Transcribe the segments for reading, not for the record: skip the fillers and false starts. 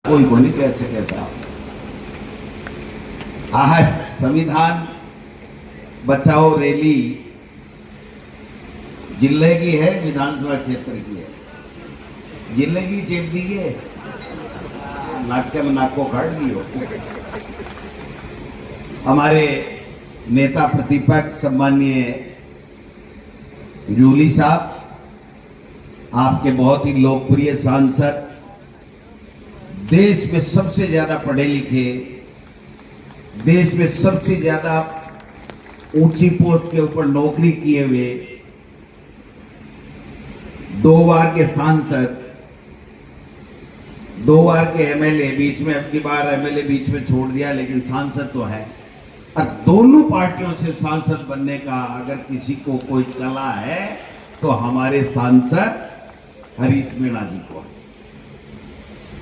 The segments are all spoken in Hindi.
कोई कोनी कैसे कैसा आज संविधान बचाओ रैली जिले की है, विधानसभा क्षेत्र की है। जिले की चेप दी है, नाट्य में नाको काट दी हो। हमारे नेता प्रतिपक्ष सम्माननीय जूली साहब, आपके बहुत ही लोकप्रिय सांसद, देश में सबसे ज्यादा पढ़े लिखे, देश में सबसे ज्यादा ऊंची पोस्ट के ऊपर नौकरी किए हुए, 2 बार के सांसद, 2 बार के एमएलए, बीच में अब की बार एमएलए बीच में छोड़ दिया, लेकिन सांसद तो है। और दोनों पार्टियों से सांसद बनने का अगर किसी को कोई कला है तो हमारे सांसद हरीश मीणा जी को।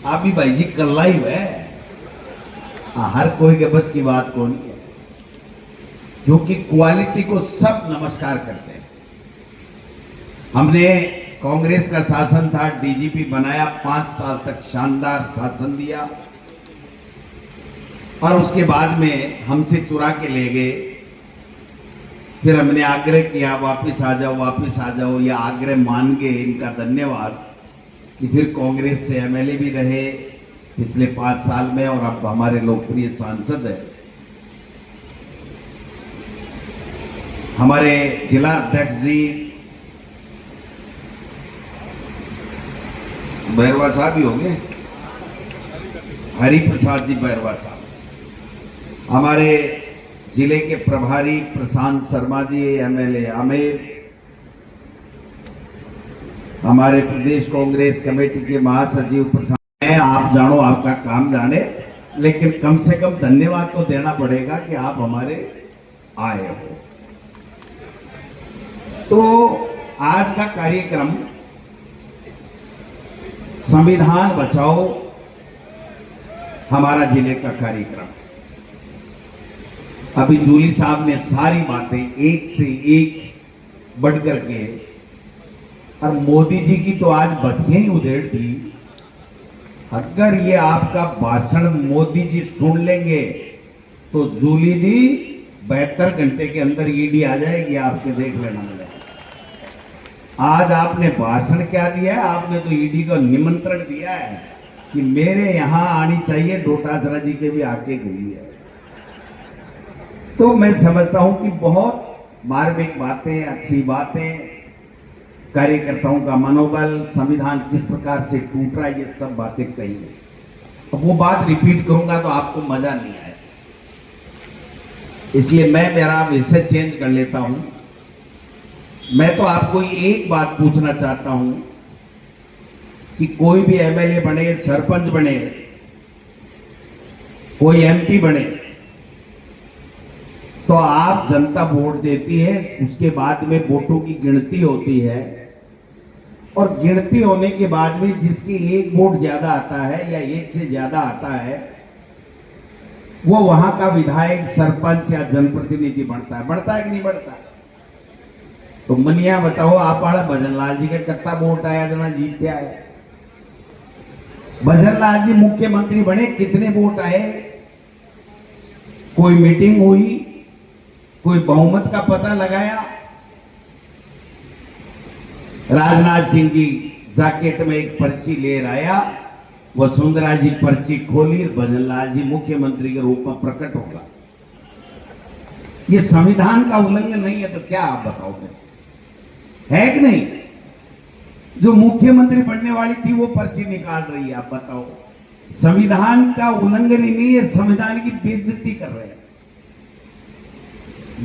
आप भी भाई जी कला ही है, हर कोई के बस की बात को नहीं है, क्योंकि क्वालिटी को सब नमस्कार करते हैं। हमने कांग्रेस का शासन था, डीजीपी बनाया, 5 साल तक शानदार शासन दिया, और उसके बाद में हमसे चुरा के ले गए। फिर हमने आग्रह किया वापस आ जाओ, वापस आ जाओ, ये आग्रह मान गए, इनका धन्यवाद कि फिर कांग्रेस से एमएलए भी रहे पिछले 5 साल में, और अब हमारे लोकप्रिय सांसद है। हमारे जिला अध्यक्ष जी बैरवा साहब ही होंगे, हरि प्रसाद जी बैरवा साहब, हमारे जिले के प्रभारी प्रशांत शर्मा जी एमएलए आमेर, हमारे प्रदेश कांग्रेस कमेटी के महासचिव प्रशांत हैं। आप जानो, आपका काम जाने, लेकिन कम से कम धन्यवाद तो देना पड़ेगा कि आप हमारे आए हो। तो आज का कार्यक्रम संविधान बचाओ हमारा जिले का कार्यक्रम। अभी जूली साहब ने सारी बातें एक से एक बढ़ करके, और मोदी जी की तो आज बतियां ही उधेड़ दी। अगर ये आपका भाषण मोदी जी सुन लेंगे तो जूली जी 72 घंटे के अंदर ईडी आ जाएगी, आपके देख लेना। आज आपने भाषण क्या दिया है? आपने तो ईडी को निमंत्रण दिया है कि मेरे यहां आनी चाहिए, डोटासरा जी के भी आके गई है। तो मैं समझता हूं कि बहुत मार्मिक बातें, अच्छी बातें, कार्यकर्ताओं का मनोबल, संविधान किस प्रकार से टूट रहा है, ये सब बातें कही। अब वो बात रिपीट करूंगा तो आपको मजा नहीं आए, इसलिए मैं मेरा विषय चेंज कर लेता हूं। मैं तो आपको एक बात पूछना चाहता हूं कि कोई भी एमएलए बने, सरपंच बने, कोई एमपी बने, तो आप जनता वोट देती है, उसके बाद में वोटों की गिनती होती है, और गिनती होने के बाद में जिसकी एक वोट ज्यादा आता है या एक से ज्यादा आता है, वो वहां का विधायक, सरपंच या जनप्रतिनिधि बनता है। बढ़ता है कि नहीं बढ़ता? तो मनिया बताओ, आप भजनलाल जी के कितना वोट आया, जना जीत आए? भजनलाल जी मुख्यमंत्री बने, कितने वोट आए? कोई मीटिंग हुई, कोई बहुमत का पता लगाया? राजनाथ सिंह जी जैकेट में एक पर्ची ले आया, वसुंधरा जी पर्ची खोली, भजनलाल जी मुख्यमंत्री के रूप में प्रकट होगा। ये संविधान का उल्लंघन नहीं है तो क्या आप बताओगे? है कि नहीं? जो मुख्यमंत्री बनने वाली थी वो पर्ची निकाल रही है, आप बताओ। संविधान का उल्लंघन ही नहीं है, संविधान की बेइज्जती कर रहे हैं।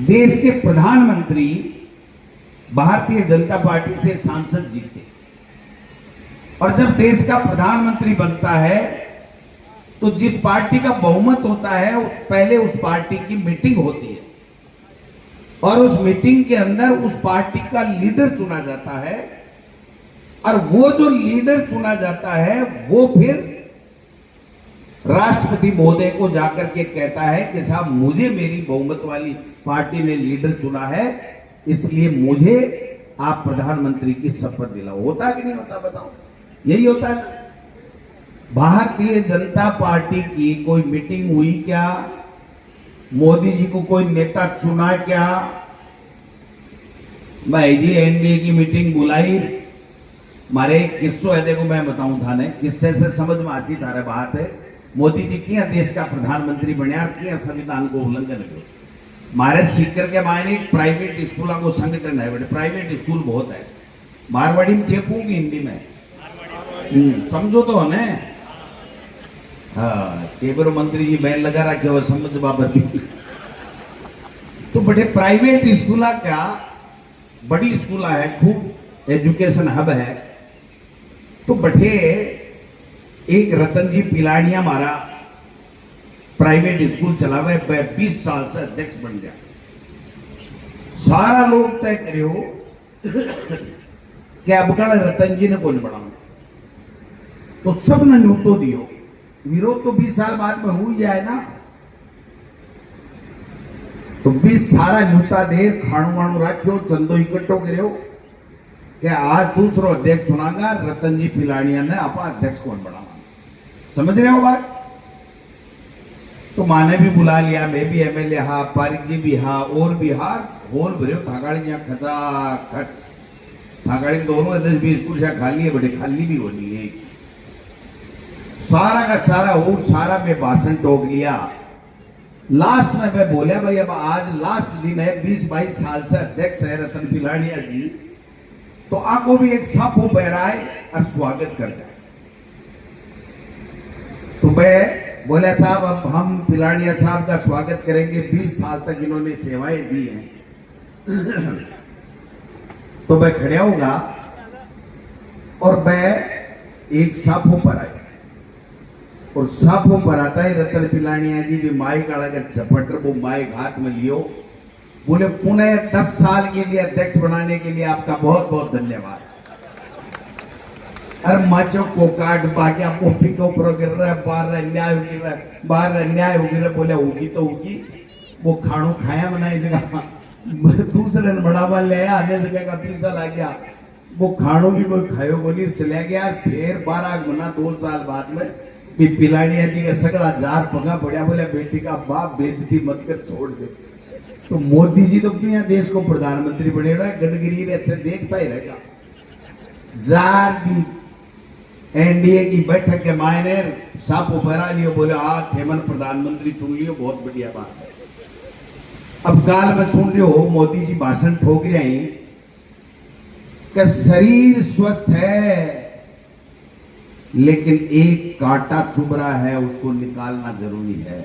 देश के प्रधानमंत्री भारतीय जनता पार्टी से सांसद जीते, और जब देश का प्रधानमंत्री बनता है तो जिस पार्टी का बहुमत होता है पहले उस पार्टी की मीटिंग होती है, और उस मीटिंग के अंदर उस पार्टी का लीडर चुना जाता है, और वो जो लीडर चुना जाता है वो फिर राष्ट्रपति महोदय को जाकर के कहता है कि साहब मुझे मेरी बहुमत वाली पार्टी ने लीडर चुना है, इसलिए मुझे आप प्रधानमंत्री की शपथ दिलाओ। होता है कि नहीं होता? बताओ। यही होता है ना। भारतीय जनता पार्टी की कोई मीटिंग हुई क्या? मोदी जी को कोई नेता चुना क्या? भाई जी एनडीए की मीटिंग बुलाई, मारे एक किस्सो है, देखो मैं बताऊं थाने, किस्से से समझ में आसी थारे बात है। मोदी जी किया देश का प्रधानमंत्री बनिया, किया संविधान को उल्लंघन करो। मारे सीकर के मायने एक प्राइवेट स्कूलों को संगठन है, बड़े प्राइवेट स्कूल बहुत है। मारवाड़ी में चेपूंगी हिंदी में, समझो तो ने। हाँ, केबरो मंत्री जी बैन लगा रखे हो समझ बाबर भी। तो बड़े प्राइवेट स्कूल क्या बड़ी स्कूल है, खूब एजुकेशन हब है। तो बठे एक रतन जी पिलानिया मारा प्राइवेट स्कूल चलावे, 20 साल से अध्यक्ष बन गया। सारा लोग तय करे हो कि अब कल रतन जी ने कौन बढ़ाऊ, तो सब ने न्यूतो दियो। विरोध तो 20 साल बाद में हो जाए ना, तो 20 सारा न्यूता देर खाणु वाणु राख्यो, चंदो इकट्ठो करो कि आज दूसरो अध्यक्ष चुनागा, रतन जी पिलानिया ने अपना अध्यक्ष कौन बनावा। समझ रहे हो बात? तो माने भी बुला लिया, मैं भी एमएलए हा, पारिक जी भी हा, और भी हा, होल भरे थागाड़ी यहाँ खचा खच। थागाड़ी दोनों 10-20 कुर्सियां खाली है, बड़े खाली भी होनी है। सारा का सारा और सारा में भाषण टोक लिया। लास्ट में मैं बोला भाई अब आज लास्ट दिन है, 20-22 साल से अध्यक्ष है रतन पिलानिया जी, तो आपको भी एक साफ हो बहराए और स्वागत कर जाए। तो मैं बोला साहब अब हम पिलानिया साहब का स्वागत करेंगे, 20 साल तक इन्होंने सेवाएं दी हैं। तो मैं खड़े होगा और मैं एक साफों पर आया, और साफों पर आता है रतन पिलानिया जी भी माइक आड़ा का झपट वो माइक हाथ में लियो, बोले पुणे 10 साल के लिए अध्यक्ष बनाने के लिए आपका बहुत बहुत धन्यवाद। अरे माचो को काट बाकिया पोपी के ऊपर गिर रहा है, बाहर अन्याय गिर रहा है, बाहर अन्याय हो गिर रहा है। बोले होगी तो होगी, वो खाणो खाया बनाई जगह दूसरे ने बढ़ावा ले आने जगह का पीछा ला गया, वो खाणो भी कोई खायो बोली चला गया। फिर 12 गुना 2 साल बाद में पिलानिया जी का सगड़ा जार पगा पड़ा, बोले बेटी का बाप बेइज्जती मत कर, छोड़ दे। तो मोदी जी तो यहाँ देश को प्रधानमंत्री बने रहा है, गडकरी ऐसे देखता ही रहेगा। जार भी एनडीए की बैठक के मायने साप उभरा लियो, बोले आज हेमन प्रधानमंत्री चुन लियो, बहुत बढ़िया बात है। अब काल में सुन रहे हो मोदी जी भाषण ठोक रहे हैं कि शरीर स्वस्थ है लेकिन एक कांटा चुभ रहा है, उसको निकालना जरूरी है।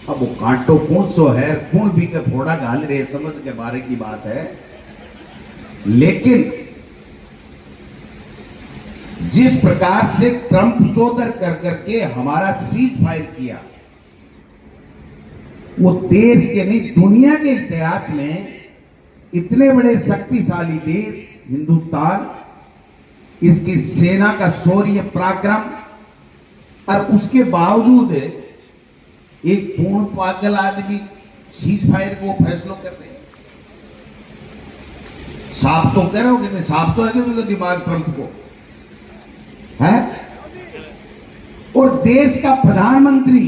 अब वो कांटो कौन सो है, कौन भी के फोड़ा घाल रहे, समझ के बारे की बात है। लेकिन जिस प्रकार से ट्रंप चौधर कर करके हमारा सीज फायर किया, वो देश के नहीं दुनिया के इतिहास में इतने बड़े शक्तिशाली देश हिंदुस्तान, इसकी सेना का शौर्य पराक्रम, और उसके बावजूद एक पूर्ण पागल आदमी सीज फायर को फैसलों कर रहे हैं। साफ तो कह रहे हो कि साफ तो है कि दिमाग ट्रंप को है। और देश का प्रधानमंत्री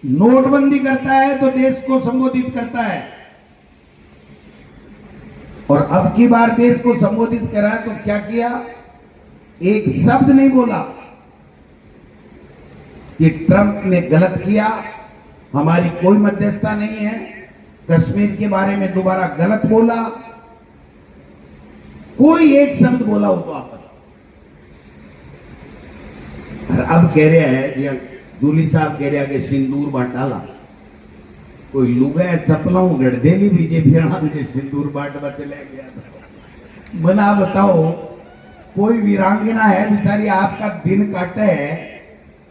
नोटबंदी करता है तो देश को संबोधित करता है, और अब की बार देश को संबोधित करा तो क्या किया, एक शब्द नहीं बोला कि ट्रंप ने गलत किया, हमारी कोई मध्यस्थता नहीं है। कश्मीर के बारे में दोबारा गलत बोला, कोई एक शब्द बोला हो तो आप बताओ। और अब कह रहे हैं जूली साहब कह रहे हैं कि सिंदूर बांटाला, कोई लुगा चपलाऊ गड़देली बीजेपी मुझे सिंदूर बांटवा चले गया। मना बताओ, कोई वीरांगना है बेचारी आपका दिन काटे है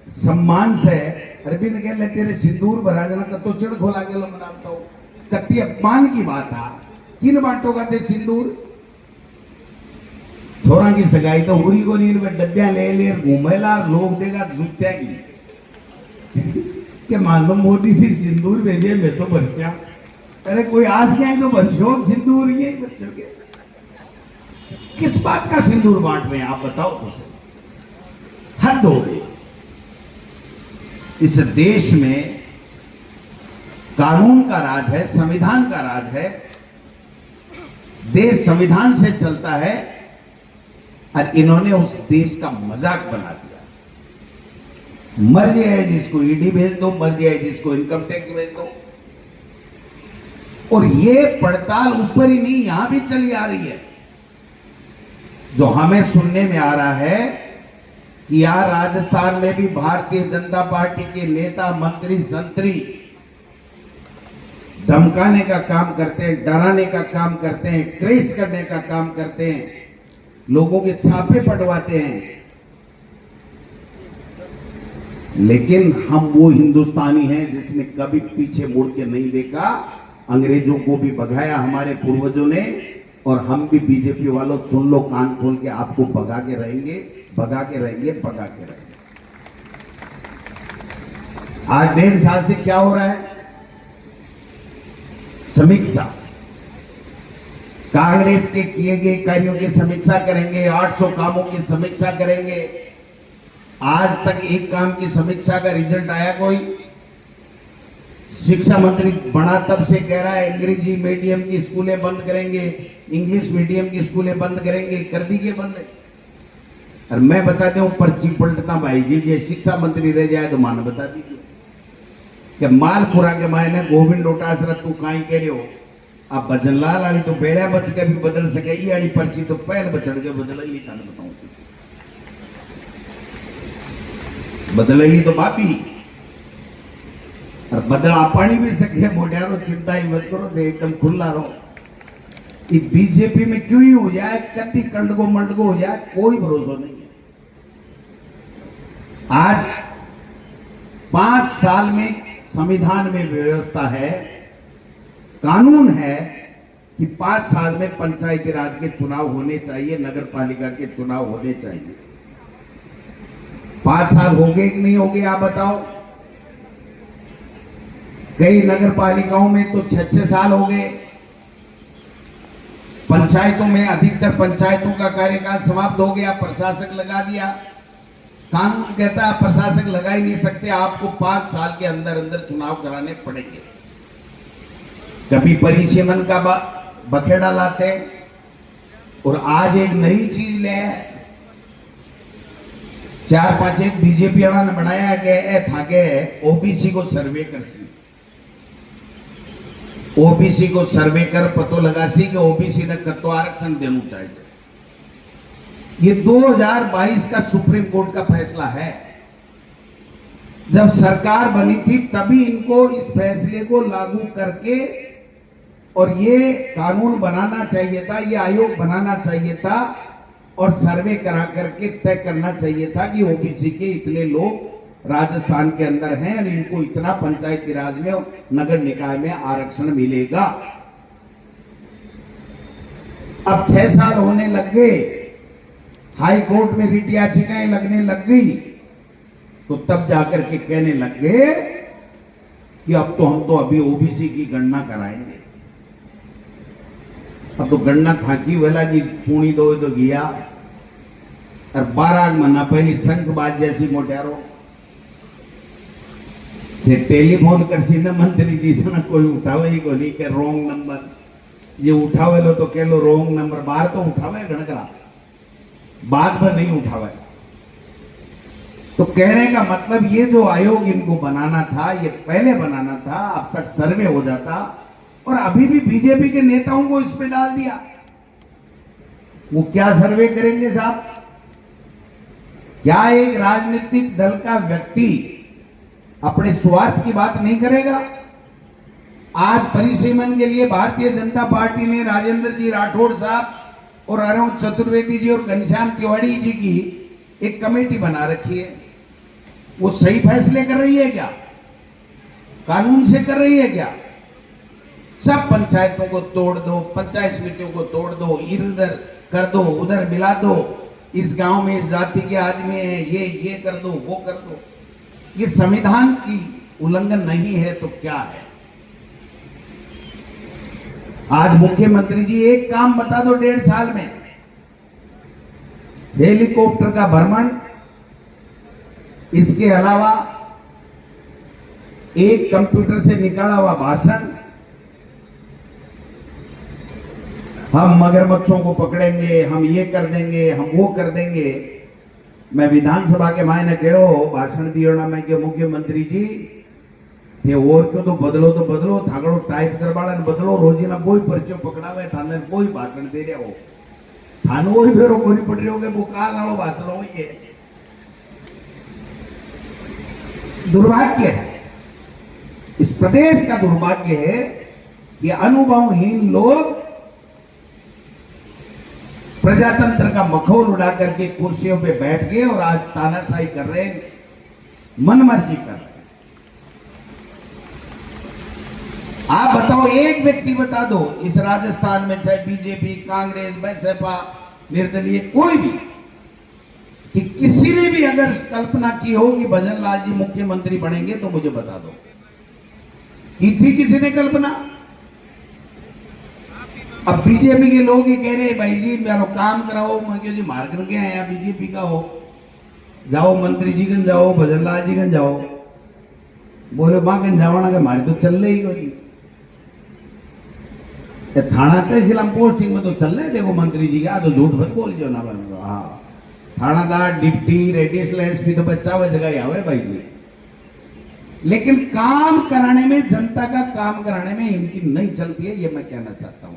सम्मान से, अरविंद कह ले तेरे सिंदूर भरा जना कतो चिड़ खोला गेलो, मना बताओ कति अपमान की बात है। किन बांटोगा थे सिंदूर, छोरा की सगाई तो उरी को नीर में डब्बिया ले ले घूमेला, लोग देगा जूत्या की कि मान लो मोदी से सिंदूर भेजे मैं तो बरसा। अरे कोई आस क्या है तो बरसो सिंदूर, ये बरसोगे किस बात का सिंदूर बांट रहे हैं आप बताओ तो सही। हद हो गई। इस देश में कानून का राज है, संविधान का राज है, देश संविधान से चलता है और इन्होंने उस देश का मजाक बना दिया। मर्जी है जिसको ईडी भेज दो, मर्जी है जिसको इनकम टैक्स भेज दो, और ये पड़ताल ऊपर ही नहीं यहां भी चली आ रही है। जो हमें सुनने में आ रहा है कि यहां राजस्थान में भी भारतीय जनता पार्टी के नेता, मंत्री, संतरी धमकाने का काम करते हैं, डराने का काम करते हैं, क्रेश करने का काम करते हैं, लोगों के छापे पटवाते हैं। लेकिन हम वो हिंदुस्तानी हैं जिसने कभी पीछे मुड़ के नहीं देखा। अंग्रेजों को भी भगाया हमारे पूर्वजों ने, और हम भी बीजेपी वालों सुन लो कान खोल के, आपको भगा के रहेंगे, भगा के रहेंगे, भगा के रहेंगे। आज 1.5 साल से क्या हो रहा है? समीक्षा, कांग्रेस के किए गए कार्यों की समीक्षा करेंगे, 800 कामों की समीक्षा करेंगे। आज तक एक काम की समीक्षा का रिजल्ट आया कोई? शिक्षा मंत्री बड़ा तब से कह रहा है अंग्रेजी मीडियम की स्कूलें बंद करेंगे, इंग्लिश मीडियम की स्कूलें बंद करेंगे, कर दीजिए बंद। और मैं बताते हूं पर्ची पलटता भाई जी, ये शिक्षा मंत्री रह जाए तो मान बता दीजिए कि मालपुरा के मायने गोविंद डोटासरत को काई कह रहे हो आप? भजनलाल वाली तो बेड़ा बच के भी बदल सके, ये वाली पर्ची तो पहल बचड़ के बदल ही था। बताऊं बदलेगी तो बापी, और बदला पानी भी सके मोटियारो, चिंता ही मत करो, एकदम खुला रहो। कि बीजेपी में क्यों ही हो जाए, कति कंडगो मंडगो हो जाए, कोई भरोसा नहीं है। आज 5 साल में संविधान में व्यवस्था है, कानून है कि 5 साल में पंचायती राज के चुनाव होने चाहिए, नगर पालिका के चुनाव होने चाहिए। 5 साल हो गए कि नहीं हो गए आप बताओ? कई नगर पालिकाओं में तो 6-6 साल हो गए। पंचायतों में अधिकतर पंचायतों का कार्यकाल समाप्त हो गया, प्रशासक लगा दिया। कानून कहता है प्रशासक लगा ही नहीं सकते, आपको 5 साल के अंदर अंदर चुनाव कराने पड़ेंगे। कभी परिसीमन का बखेड़ा लाते, और आज एक नई चीज ले 4-5 एक बीजेपी ने बनाया गया था कि ओबीसी को सर्वे कर सी, ओबीसी को सर्वे कर पतो लगा सी कि ओबीसी ने कतो आरक्षण देना चाहिए। ये 2022 का सुप्रीम कोर्ट का फैसला है। जब सरकार बनी थी तभी इनको इस फैसले को लागू करके और ये कानून बनाना चाहिए था, ये आयोग बनाना चाहिए था, और सर्वे करा करके तय करना चाहिए था कि ओबीसी के इतने लोग राजस्थान के अंदर हैं और इनको इतना पंचायती राज में और नगर निकाय में आरक्षण मिलेगा। अब 6 साल होने लग गए, हाई कोर्ट में रिट याचिकाएं लगने लग गई, तो तब जाकर के कहने लग गए कि अब तो हम तो अभी ओबीसी की गणना कराएंगे। अब तो गणना था कि वेला जी पूणी दो तो गया, और 12 महीना पहले संखबाज जैसी मोटियारो टेलीफोन कर सी ना मंत्री जी से ना कोई उठावे ही को नहीं के रोंग नंबर, ये उठावे लो तो कह लो रोंग नंबर, बाहर तो उठावे गणकरा, बाद में नहीं उठावे। तो कहने का मतलब ये जो आयोग इनको बनाना था, ये पहले बनाना था, अब तक सर्वे हो जाता, और अभी भी बीजेपी के नेताओं को इस पे डाल दिया। वो क्या सर्वे करेंगे साहब? क्या एक राजनीतिक दल का व्यक्ति अपने स्वार्थ की बात नहीं करेगा? आज परिसीमन के लिए भारतीय जनता पार्टी ने राजेंद्र जी राठौड़ साहब और अरुण चतुर्वेदी जी और घनश्याम तिवारी जी की एक कमेटी बना रखी है। वो सही फैसले कर रही है क्या? कानून से कर रही है क्या? सब पंचायतों को तोड़ दो, पंचायत समितियों को तोड़ दो, इधर कर दो, उधर मिला दो, इस गांव में इस जाति के आदमी हैं, ये कर दो, वो कर दो। ये संविधान की उल्लंघन नहीं है तो क्या है? आज मुख्यमंत्री जी एक काम बता दो 1.5 साल में, हेलीकॉप्टर का भ्रमण इसके अलावा एक कंप्यूटर से निकाला हुआ भाषण, हम मगरमच्छों को पकड़ेंगे, हम ये कर देंगे, हम वो कर देंगे। मैं विधानसभा के मायने कहो भाषण दियो ना, मैं के मुख्यमंत्री जी थे और क्यों तो बदलो थागड़ो टाइप करवाड़ा बदलो, रोजी ना कोई पर्चो पकड़ावे थाने कोई भाषण दे रहे हो, थानो वही फेरो कोनी पड़ रहे होगे, वो काल नालो भाषण हो। ये दुर्भाग्य है, इस प्रदेश का दुर्भाग्य है कि अनुभवहीन लोग प्रजातंत्र का मखौल उड़ा करके कुर्सियों पे बैठ गए और आज तानाशाही कर रहे हैं, मनमर्जी कर रहे हैं। आप बताओ, एक व्यक्ति बता दो इस राजस्थान में, चाहे बीजेपी, कांग्रेस, बसपा, निर्दलीय कोई भी, कि किसी ने भी अगर कल्पना की हो कि भजन लाल जी मुख्यमंत्री बनेंगे तो मुझे बता दो, की थी किसी ने कल्पना? अब बीजेपी के लोग ही कह रहे भाई जी मेरा काम कराओ, मैं क्यों जी मार कर के आया बीजेपी का हो, जाओ मंत्री जी गन जाओ, भजन लाल जी गन जाओ। बोले मां गन जावना के मारे तो चल रही कोई थाना तहसील पोस्टिंग में तो चल रहे, देखो मंत्री जी का तो झूठ मत बोल जो ना। हाँ, थानादार, डिप्टी, एडिशनल एसपी तो बच्चा हुआ जगह आवे भाई जी, लेकिन काम कराने में, जनता का काम कराने में इनकी नहीं चलती है, ये मैं कहना चाहता हूं।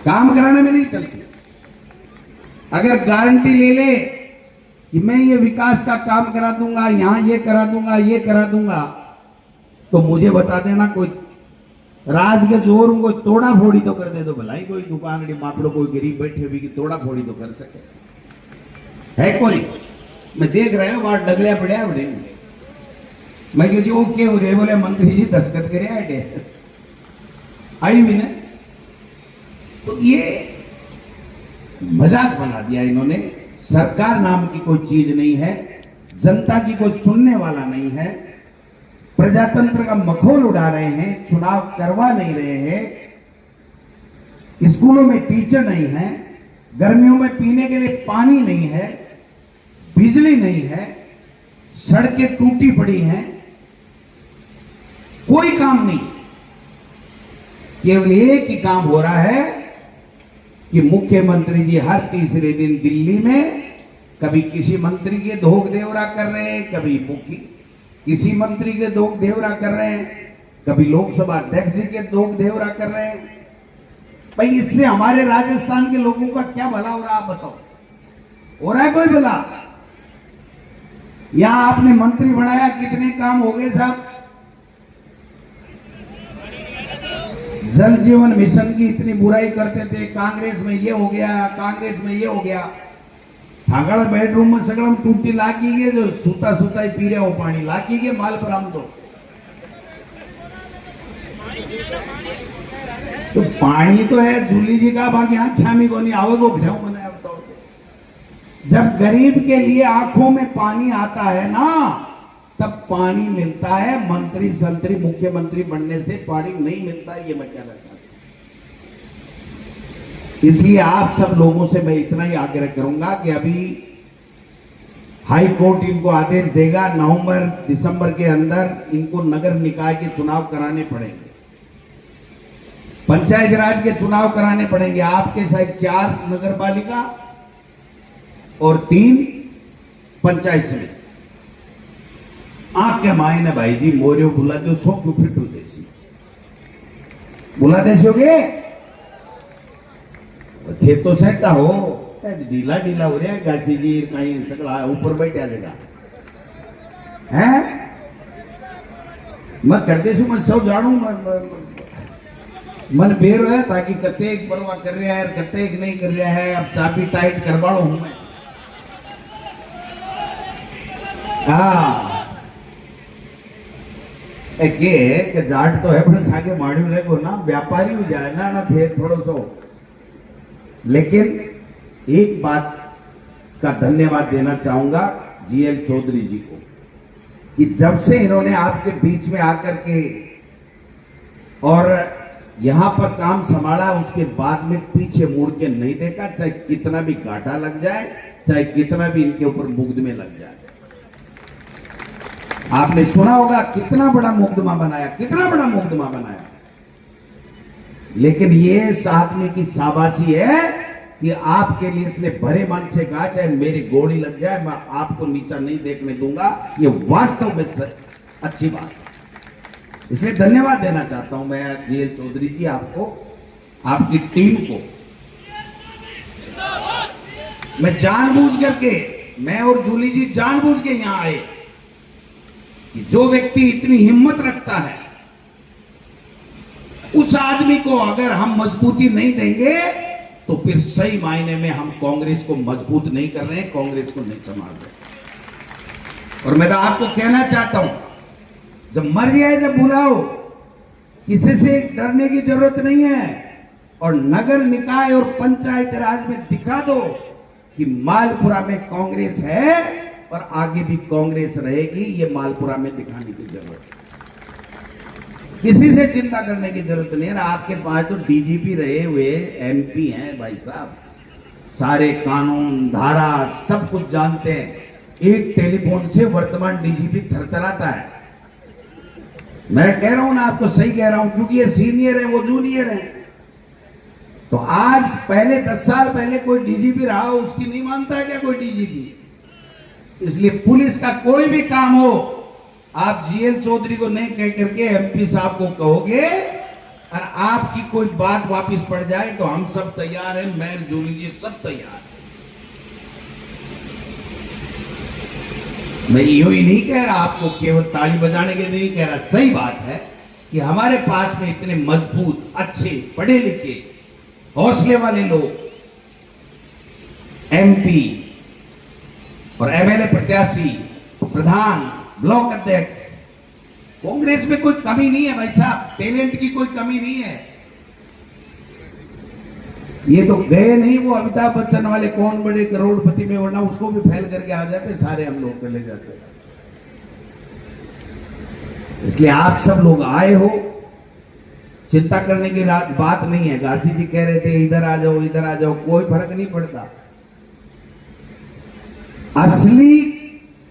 काम कराने में नहीं चलती। अगर गारंटी ले ले कि मैं ये विकास का काम करा दूंगा, यहां ये करा दूंगा, ये करा दूंगा, तो मुझे बता देना कोई राज के जोर को तोड़ा फोड़ी तो कर दे, तो भलाई कोई दुकान मापड़ो कोई गरीब बैठे हुए की तोड़ा फोड़ी तो कर सके है कोई? मैं देख रहा हूं वहां डगलिया पड़े बड़े, मैं कहती ओके हो रहे, बोले मंत्री जी दस्तखत करे आए आई भी ना। तो ये मजाक बना दिया इन्होंने। सरकार नाम की कोई चीज नहीं है, जनता की कोई सुनने वाला नहीं है, प्रजातंत्र का मखौल उड़ा रहे हैं, चुनाव करवा नहीं रहे हैं, स्कूलों में टीचर नहीं है, गर्मियों में पीने के लिए पानी नहीं है, बिजली नहीं है, सड़कें टूटी पड़ी हैं, कोई काम नहीं। केवल एक ही काम हो रहा है कि मुख्यमंत्री जी हर तीसरे दिन दिल्ली में कभी किसी मंत्री के धोख देवरा कर रहे हैं, कभी किसी मंत्री के धोख देवरा कर रहे हैं, कभी लोकसभा अध्यक्ष जी के धोख देवरा कर रहे हैं। भाई इससे हमारे राजस्थान के लोगों का क्या भला हो रहा है, आप बताओ? हो रहा है कोई भला? यहां आपने मंत्री बनाया, कितने काम हो गए साहब? जल जीवन मिशन की इतनी बुराई करते थे, कांग्रेस में ये हो गया, कांग्रेस में ये हो गया, थागड़ बेडरूम में सगड़म टूटी लागी गए, जो सूता सूता ही पी रहे हो पानी लागी गए माल पर हम तो पानी तो है जूली जी का, बाकी यहां छामी को नहीं आवे को घटाओ मैंने बताओ। जब गरीब के लिए आंखों में पानी आता है ना, तब पानी मिलता है। मंत्री संतरी मुख्यमंत्री बनने से पानी नहीं मिलता, ये मैं कहना चाहता हूं। इसलिए आप सब लोगों से मैं इतना ही आग्रह करूंगा कि अभी हाई कोर्ट इनको आदेश देगा, नवंबर दिसंबर के अंदर इनको नगर निकाय के चुनाव कराने पड़ेंगे, पंचायत राज के चुनाव कराने पड़ेंगे। आपके शायद 4 नगर पालिका और 3 पंचायत समिति। आंख के मायने भाई जी मोरियो बुला दो, 100 क्यों फिट हो जैसी बुला देसोगे थे तो सेटा हो, ढीला ढीला हो रहा है गासी जी, कहीं सगड़ा ऊपर बैठा जगह है। मैं कर देसू, मैं सब जानू, मन बेर है ताकि कते एक परवाह कर रहा है, कते एक नहीं कर रहा है। अब चाबी टाइट करवाड़ो हूं मैं। हाँ के जाट तो है पर सागे माड़ू ले को ना व्यापारी हो जाए ना फिर थोड़ा सो। लेकिन एक बात का धन्यवाद देना चाहूंगा जीएल चौधरी जी को, कि जब से इन्होंने आपके बीच में आकर के और यहां पर काम संभाला, उसके बाद में पीछे मुड़ के नहीं देखा, चाहे कितना भी घाटा लग जाए, चाहे कितना भी इनके ऊपर मुकदमे लग जाए। आपने सुना होगा कितना बड़ा मुकदमा बनाया, कितना बड़ा मुकदमा बनाया। लेकिन ये इस आदमी की शाबाशी है कि आपके लिए इसने भरे मन से कहा चाहे मेरी गोली लग जाए मैं आपको नीचा नहीं देखने दूंगा। ये वास्तव में अच्छी बात है, इसलिए धन्यवाद देना चाहता हूं मैं जीएल चौधरी जी, आपको, आपकी टीम को। मैं जानबूझ करके, मैं और जूली जी जानबूझ के यहां आए कि जो व्यक्ति इतनी हिम्मत रखता है उस आदमी को अगर हम मजबूती नहीं देंगे तो फिर सही मायने में हम कांग्रेस को मजबूत नहीं कर रहे हैं, कांग्रेस को नहीं संभाल रहे। और मैं तो आपको कहना चाहता हूं, जब मर्जी है जब बुलाओ, किसी से डरने की जरूरत नहीं है। और नगर निकाय और पंचायत राज में दिखा दो कि मालपुरा में कांग्रेस है और आगे भी कांग्रेस रहेगी, ये मालपुरा में दिखाने की जरूरत है। किसी से चिंता करने की जरूरत नहीं है। आपके पास तो डीजीपी रहे हुए एमपी हैं भाई साहब, सारे कानून धारा सब कुछ जानते हैं। एक टेलीफोन से वर्तमान डीजीपी थरथराता है। मैं कह रहा हूं ना, आपको सही कह रहा हूं, क्योंकि ये सीनियर है, वो जूनियर है। तो आज पहले 10 साल पहले कोई डीजीपी रहा हो, उसकी नहीं मानता है क्या कोई डीजीपी? इसलिए पुलिस का कोई भी काम हो, आप जीएल चौधरी को नहीं कह करके एमपी साहब को कहोगे, और आपकी कोई बात वापस पड़ जाए तो हम सब तैयार हैं, मैं जूली जी सब तैयार हैं। मैं यूं ही नहीं कह रहा आपको, केवल ताली बजाने के लिए नहीं कह रहा। सही बात है कि हमारे पास में इतने मजबूत, अच्छे, पढ़े लिखे, हौसले वाले लोग, एमपी और एमएलए प्रत्याशी, प्रधान, ब्लॉक अध्यक्ष, कांग्रेस में कोई कमी नहीं है भाई साहब, टैलेंट की कोई कमी नहीं है। ये तो गए नहीं वो अमिताभ बच्चन वाले कौन बड़े करोड़पति में, वरना उसको भी फैल करके आ जाते, सारे हम लोग चले जाते। इसलिए आप सब लोग आए हो, चिंता करने की बात नहीं है। गासी जी कह रहे थे इधर आ जाओ, इधर आ जाओ, कोई फर्क नहीं पड़ता। असली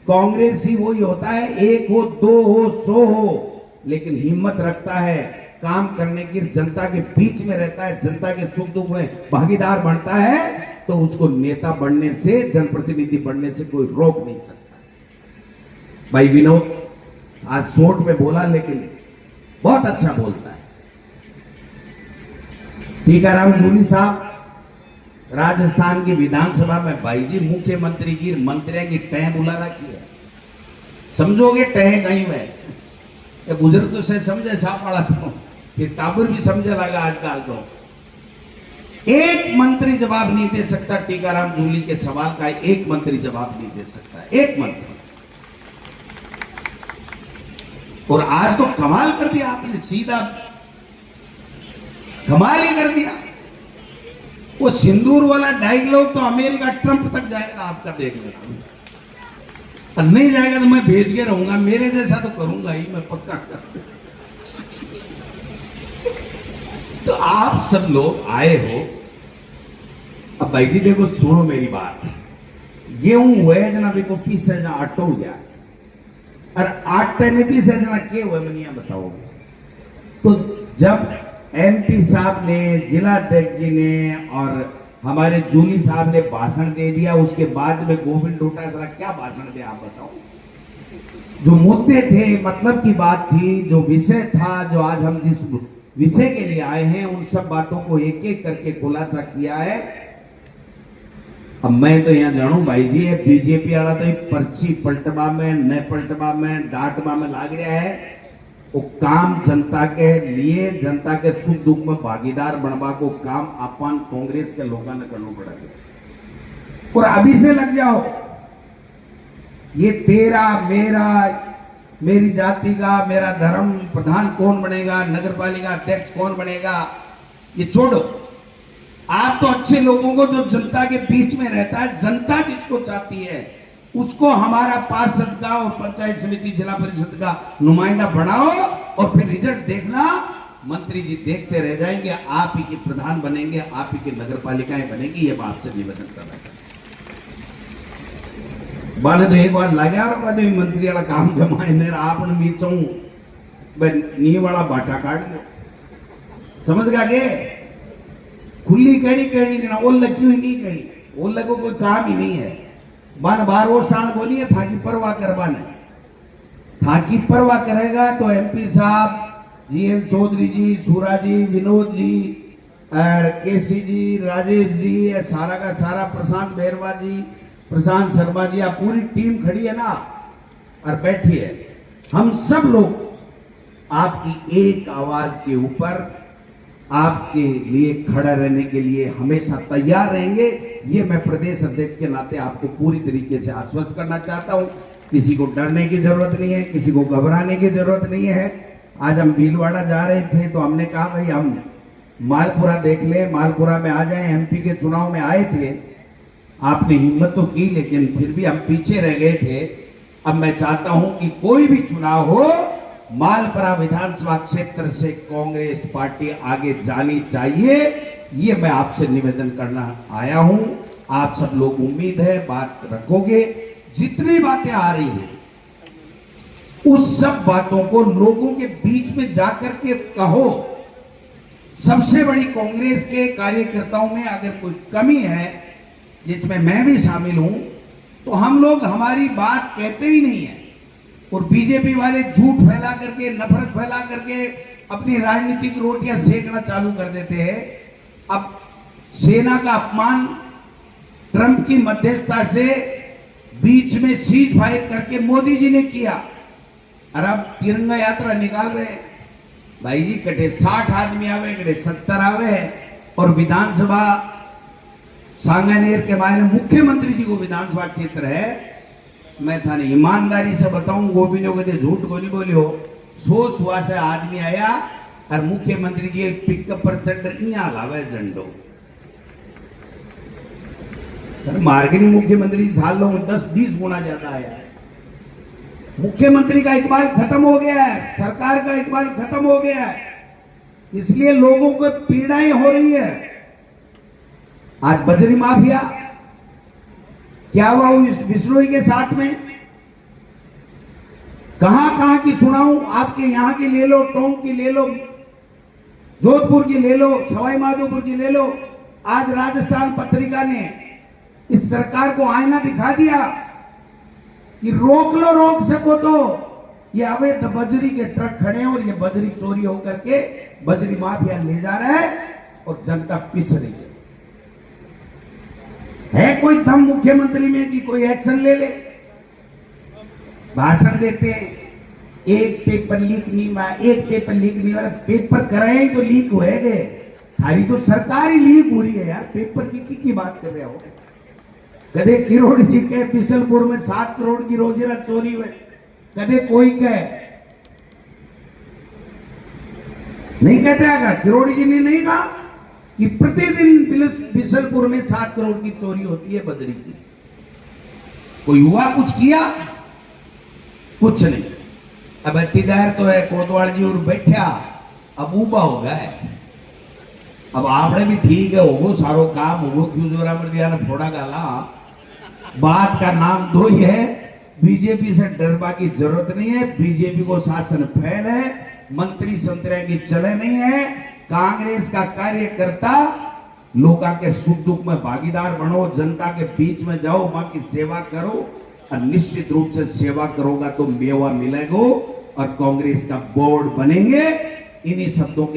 कांग्रेसी वही होता है, एक हो, दो हो, 100 हो, लेकिन हिम्मत रखता है, काम करने की, जनता के बीच में रहता है, जनता के सुख दुख में भागीदार बनता है, तो उसको नेता बनने से, जनप्रतिनिधि बनने से कोई रोक नहीं सकता। भाई विनोद आज शॉर्ट में बोला, लेकिन बहुत अच्छा बोलता है। टीकाराम जूली साहब राजस्थान की विधानसभा में भाई जी मुख्यमंत्री की मंत्रियों की टह बुला रखी है। समझोगे टह कहीं में, बुजुर्ग तो से समझे साफ पड़ा तो कि टाबर भी समझे लगा आजकल। तो एक मंत्री जवाब नहीं दे सकता टीकाराम जूली के सवाल का, एक मंत्री जवाब नहीं दे सकता, एक मंत्री। और आज तो कमाल कर दिया आपने, सीधा कमाल ही कर दिया। वो सिंदूर वाला डायलॉग तो अमेरिका ट्रंप तक जाएगा आपका, देख लेना। और नहीं जाएगा तो मैं भेज के रहूंगा, मेरे जैसा तो करूंगा ही मैं, पक्का कर। तो आप सब लोग आए हो। अब भाई जी देखो, सुनो मेरी बात, गेहूं हुए जना को पीसे जा आटो जाए, और आटे में पीसे जना के हुए मनिया बताओ। तो जब एमपी साहब ने, जिला अध्यक्ष जी ने और हमारे जूली साहब ने भाषण दे दिया, उसके बाद में गोविंद डोटासरा क्या भाषण दे आप बताओ। जो मुद्दे थे, मतलब की बात थी, जो विषय था, जो आज हम जिस विषय के लिए आए हैं, उन सब बातों को एक एक करके खुलासा किया है। अब मैं तो यहाँ जानू भाई जी, बीजेपी वाला तो एक पर्ची पलटवा में, न पलटवा में, डांटवा में लाग रहा है। वो काम जनता के लिए, जनता के सुख दुख में भागीदार बनवा को काम अपन कांग्रेस के लोगों ने करना पड़ेगा। और अभी से लग जाओ, ये तेरा, मेरा, मेरी जाति का, मेरा धर्म, प्रधान कौन बनेगा, नगरपालिका अध्यक्ष कौन बनेगा, ये छोड़ो। आप तो अच्छे लोगों को, जो जनता के बीच में रहता है, जनता जिसको चाहती है, उसको हमारा पार्षद का और पंचायत समिति, जिला परिषद का नुमाइंदा बनाओ, और फिर रिजल्ट देखना। मंत्री जी देखते रह जाएंगे, आप ही के प्रधान बनेंगे, आप ही की नगर पालिकाएं बनेगी। ये मैं आपसे निवेदन कर रहा था। बाले तो एक बार लगे और कहते मंत्री वाला काम कमाए ने आपने मीचू नी वाला बाटा काट दो समझ गया के खुली कहनी देना ओल्ला क्यों ही नहीं कहनी ओल्ला को कोई काम ही नहीं है बन बार वो शान को नहीं है था की परवाह करवाने था की परवाह करेगा तो एमपी साहब जीएल चौधरी जी सूरा जी विनोद जी और केसी जी राजेश जी सारा का सारा प्रशांत बेरवा जी प्रशांत शर्मा जी आप पूरी टीम खड़ी है ना और बैठी है हम सब लोग आपकी एक आवाज के ऊपर आपके लिए खड़ा रहने के लिए हमेशा तैयार रहेंगे ये मैं प्रदेश अध्यक्ष के नाते आपको पूरी तरीके से आश्वस्त करना चाहता हूं किसी को डरने की जरूरत नहीं है किसी को घबराने की जरूरत नहीं है आज हम भीलवाड़ा जा रहे थे तो हमने कहा भाई हम मालपुरा देख ले मालपुरा में आ जाए एमपी के चुनाव में आए थे आपने हिम्मत तो की लेकिन फिर भी हम पीछे रह गए थे अब मैं चाहता हूं कि कोई भी चुनाव हो मालपुरा विधानसभा क्षेत्र से कांग्रेस पार्टी आगे जानी चाहिए ये मैं आपसे निवेदन करना आया हूं आप सब लोग उम्मीद है बात रखोगे जितनी बातें आ रही है उस सब बातों को लोगों के बीच में जाकर के कहो सबसे बड़ी कांग्रेस के कार्यकर्ताओं में अगर कोई कमी है जिसमें मैं भी शामिल हूं तो हम लोग हमारी बात कहते ही नहीं है और बीजेपी वाले झूठ फैला करके नफरत फैला करके अपनी राजनीतिक रोटियां सेकना चालू कर देते हैं अब सेना का अपमान ट्रंप की मध्यस्थता से बीच में सीज फायर करके मोदी जी ने किया और अब तिरंगा यात्रा निकाल रहे हैं भाई जी कटे 60 आदमी आवे कटे 70 आवे और विधानसभा सांगानेर के मायने मुख्यमंत्री जी को विधानसभा क्षेत्र है मैं थाने ईमानदारी से बताऊं गोविंदो कहते झूठ को नहीं बोलियो 100 सुहा से आदमी आया और मुख्यमंत्री जी पिकअप पर चढ़ यहाँ लावे झंडो मार्गनी मुख्यमंत्री ढाल लो 10-20 गुना ज्यादा आया है मुख्यमंत्री का इकबाल खत्म हो गया है सरकार का इकबाल खत्म हो गया है इसलिए लोगों को पीड़ाएं हो रही है आज बजरी माफिया क्या हुआ इस बिश्नोई के साथ में कहां की सुनाऊं आपके यहां की ले लो टोंक की ले लो जोधपुर की ले लो सवाई माधोपुर की ले लो आज राजस्थान पत्रिका ने इस सरकार को आईना दिखा दिया कि रोक लो रोक सको तो ये अवैध बजरी के ट्रक खड़े हैं और ये बजरी चोरी होकर के बजरी माफिया ले जा रहा है और जनता पिस रही है कोई दम मुख्यमंत्री में कि कोई एक्शन ले ले भाषण देते हैं एक पेपर लीक नहीं वाला पेपर कराए ही तो लीक हो गए थारी तो सरकार ही लीक हो रही है यार पेपर की बात कर रहे हो कदे किरोड़ जी के बिशलपुर में 7 करोड़ की रोजीरा चोरी हुए कदे कोई कहे नहीं कहते आगा किरोड़ जी ने नहीं कहा कि प्रतिदिन बिशलपुर में 7 करोड़ की चोरी होती है बजरी की कोई हुआ कुछ किया कुछ नहीं अब अतिदार तो है कोतवाल जी और बैठा अब ऊबा हो गया है अब आपने भी ठीक है होगो सारो काम होगो क्यों जोरा मर दिया ना फोड़ा गाला बात का नाम दो ही है बीजेपी से डरने की जरूरत नहीं है बीजेपी को शासन फैल है मंत्री संतरे की चले नहीं है कांग्रेस का कार्यकर्ता लोगों के सुख दुख में भागीदार बनो जनता के बीच में जाओ मां की सेवा करो और निश्चित रूप से सेवा करोगा तो मेवा मिलेगा और कांग्रेस का बोर्ड बनेंगे इन्हीं शब्दों के